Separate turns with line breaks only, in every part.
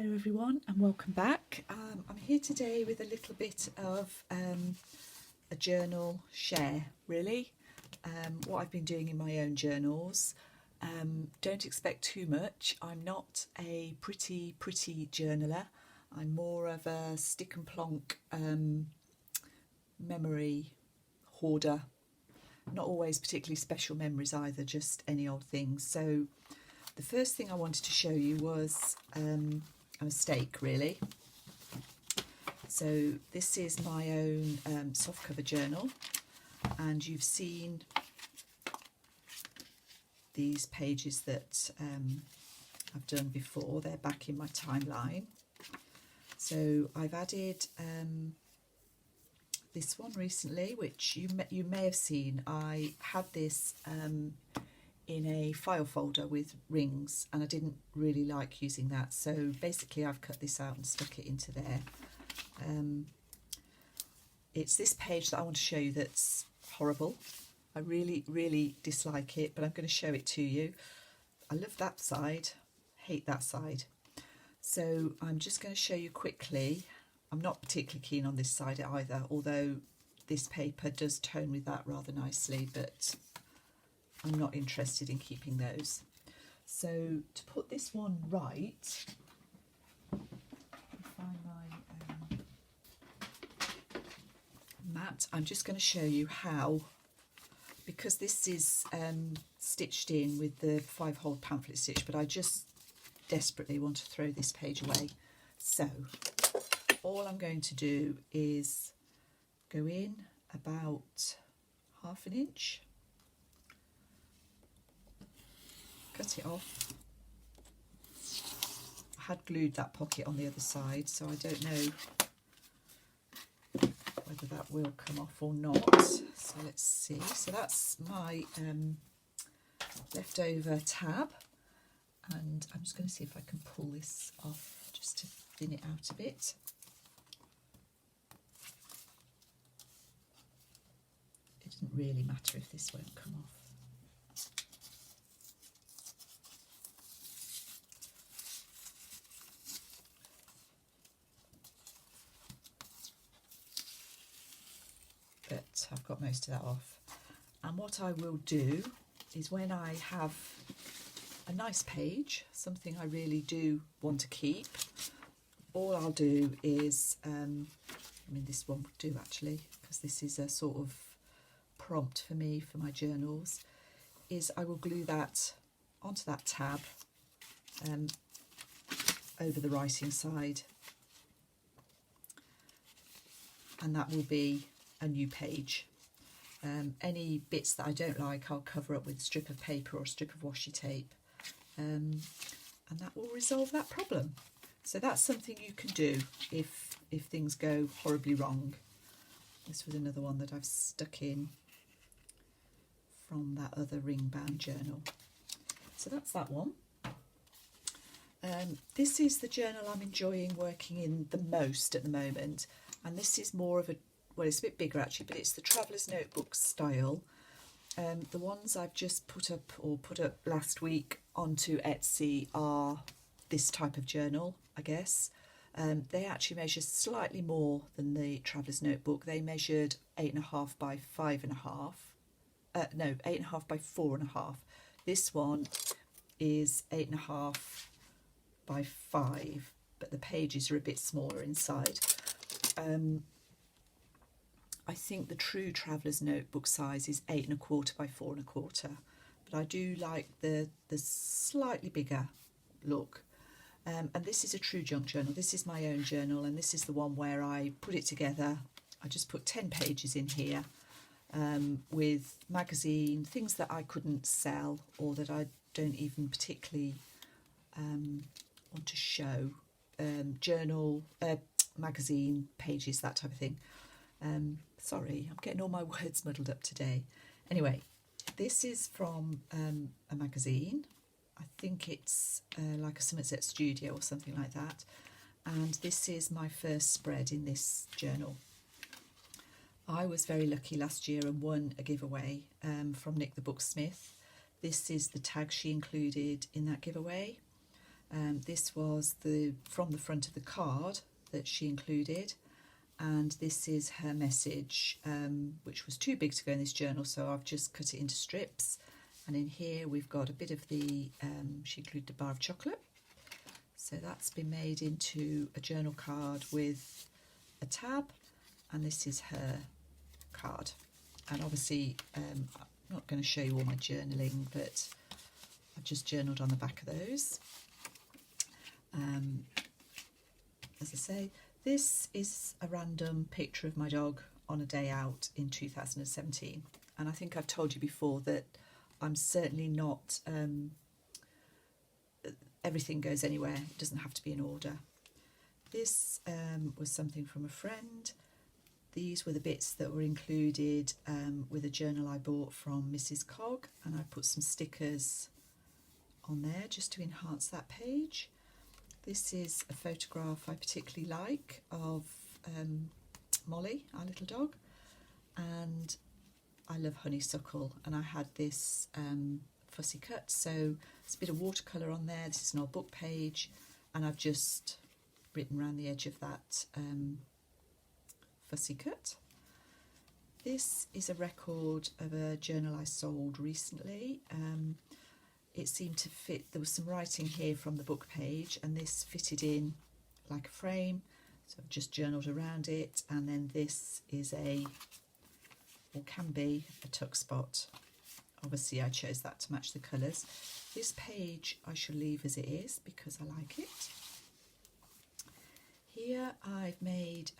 Hello everyone and welcome back. I'm here today with a little bit of a journal share really, what I've been doing in my own journals. Don't expect too much. I'm not a pretty journaler. I'm more of a stick and plonk memory hoarder. Not always particularly special memories either, just any old things. So the first thing I wanted to show you was a mistake really. So this is my own softcover journal, and you've seen these pages that I've done before. They're back in my timeline. So I've added this one recently, which you may have seen. I had this in a file folder with rings, and I didn't really like using that, so basically I've cut this out and stuck it into there. It's this page that I want to show you that's horrible. I really dislike it, but I'm going to show it to you. I love that side, hate that side. So I'm just going to show you quickly. I'm not particularly keen on this side either, although this paper does tone with that rather nicely, but I'm not interested in keeping those. So to put this one right, find my mat. I'm just going to show you how, because this is stitched in with the 5-hole pamphlet stitch, but I just desperately want to throw this page away. So all I'm going to do is go in about 1/2 inch, cut it off. I had glued that pocket on the other side, so I don't know whether that will come off or not. So let's see. So that's my leftover tab, and I'm just going to see if I can pull this off just to thin it out a bit. It doesn't really matter if this won't come off. But I've got most of that off. And what I will do is, when I have a nice page, something I really do want to keep, all I'll do is, this one would do actually, because this is a sort of prompt for me for my journals, is I will glue that onto that tab over the writing side, and that will be a new page. Any bits that I don't like, I'll cover up with a strip of paper or a strip of washi tape, and that will resolve that problem. So that's something you can do if things go horribly wrong. This was another one that I've stuck in from that other ring bound journal. So that's that one. This is the journal I'm enjoying working in the most at the moment, and this is more of a, well, it's a bit bigger actually, but it's the Traveller's Notebook style. The ones I've just put up last week onto Etsy are this type of journal, I guess. They actually measure slightly more than the Traveller's Notebook. They measured 8.5 by 5.5. No, 8.5 by 4.5. This one is 8.5 by 5, but the pages are a bit smaller inside. I think the true Traveller's Notebook size is 8.25 by 4.25, but I do like the slightly bigger look. And this is a true junk journal. This is my own journal, and this is the one where I put it together. I just put 10 pages in here with magazine, things that I couldn't sell or that I don't even particularly want to show, journal, magazine pages, that type of thing. Sorry, I'm getting all my words muddled up today. Anyway, this is from a magazine. I think it's like a Somerset Studio or something like that. And this is my first spread in this journal. I was very lucky last year and won a giveaway from Nick the Booksmith. This is the tag she included in that giveaway. This was from the front of the card that she included, and this is her message, which was too big to go in this journal, so I've just cut it into strips. And in here we've got a bit of she included a bar of chocolate, so that's been made into a journal card with a tab, and this is her card. And obviously I'm not going to show you all my journaling, but I've just journaled on the back of those. As I say, this is a random picture of my dog on a day out in 2017, and I think I've told you before that I'm certainly not everything goes anywhere, it doesn't have to be in order. This was something from a friend. These were the bits that were included with a journal I bought from Mrs. Cog, and I put some stickers on there just to enhance that page. This is a photograph I particularly like of Molly, our little dog, and I love honeysuckle, and I had this fussy cut, so there's a bit of watercolour on there. This is an old book page, and I've just written around the edge of that fussy cut. This is a record of a journal I sold recently. It seemed to fit, there was some writing here from the book page, and this fitted in like a frame, so I've just journaled around it. And then this is or can be, a tuck spot. Obviously I chose that to match the colours. This page I shall leave as it is because I like it. Here I've made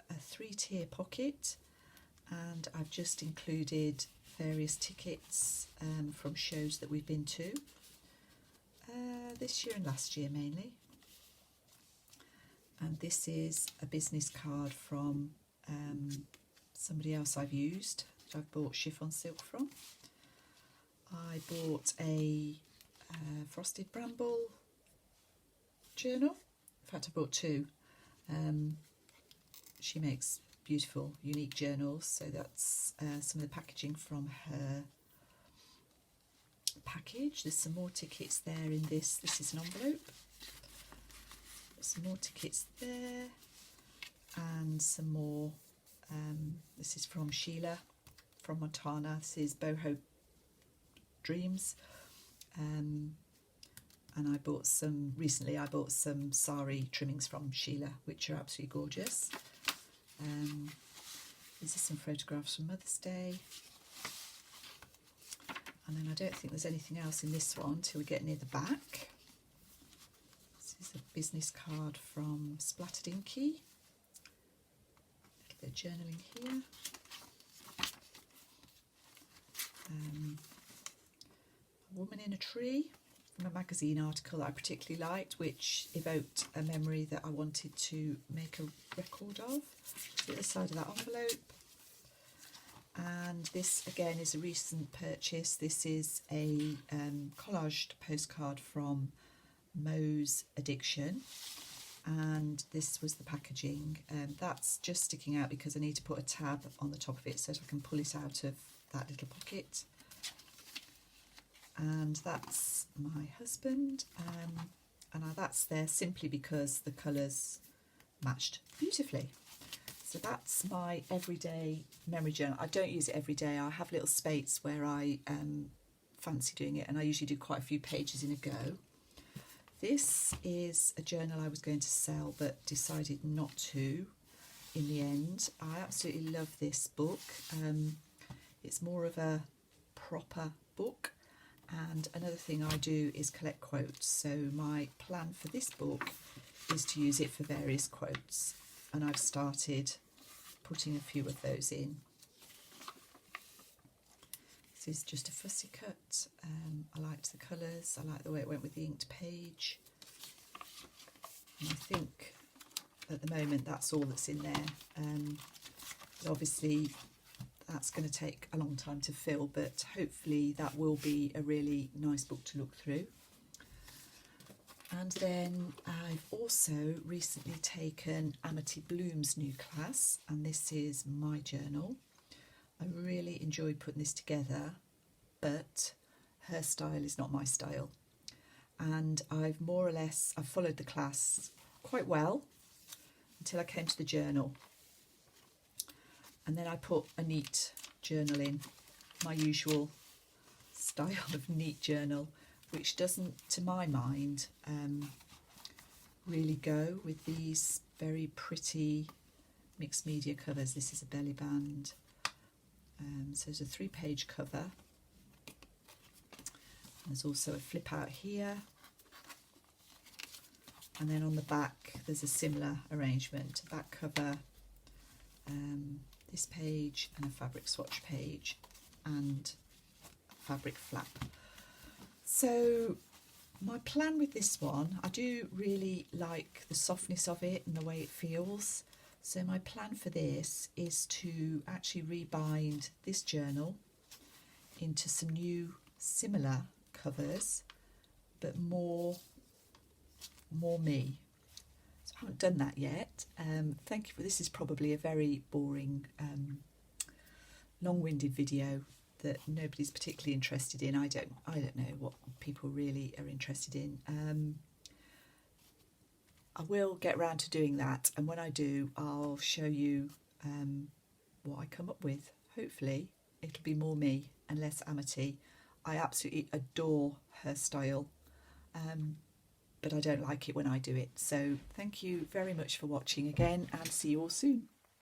a 3-tier pocket, and I've just included various tickets from shows that we've been to this year and last year mainly. And this is a business card from somebody else I've used, that I've bought chiffon silk from. I bought a frosted bramble journal. In fact, I bought two. She makes beautiful, unique journals, so that's some of the packaging from her package. There's some more tickets there in this. This is an envelope. Some more tickets there, and some more. This is from Sheila from Montana. This is Boho Dreams, and I bought some recently. I bought some sari trimmings from Sheila, which are absolutely gorgeous. These are some photographs from Mother's Day, and then I don't think there's anything else in this one till we get near the back. This is a business card from Splattered Inky. A little bit of journaling here. A Woman in a Tree from a magazine article that I particularly liked, which evoked a memory that I wanted to make a record of. The other side of that envelope. And this again is a recent purchase. This is a collaged postcard from Mo's Addiction, and this was the packaging. That's just sticking out because I need to put a tab on the top of it so that I can pull it out of that little pocket. And that's my husband, and that's there simply because the colours matched beautifully. So that's my everyday memory journal. I don't use it every day. I have little spates where I fancy doing it, and I usually do quite a few pages in a go. This is a journal I was going to sell but decided not to in the end. I absolutely love this book. It's more of a proper book, and another thing I do is collect quotes. So my plan for this book is to use it for various quotes, and I've started putting a few of those in. This is just a fussy cut. I liked the colours, I like the way it went with the inked page, and I think at the moment that's all that's in there. But obviously that's going to take a long time to fill, but hopefully that will be a really nice book to look through. And then I've also recently taken Amity Bloom's new class, and this is my journal. I really enjoyed putting this together, but her style is not my style. and I've followed the class quite well until I came to the journal, and then I put a neat journal in, my usual style of neat journal, which doesn't, to my mind, really go with these very pretty mixed media covers. This is a belly band, so there's a 3-page cover. There's also a flip out here, and then on the back there's a similar arrangement, a back cover, this page and a fabric swatch page and a fabric flap. So my plan with this one, I do really like the softness of it and the way it feels. So my plan for this is to actually rebind this journal into some new similar covers, but more me. So I haven't done that yet. Thank you for this. Is probably a very boring, long-winded video that nobody's particularly interested in. I don't know what people really are interested in. I will get round to doing that, and when I do, I'll show you what I come up with. Hopefully it'll be more me and less Amity. I absolutely adore her style, but I don't like it when I do it. So thank you very much for watching again, and see you all soon.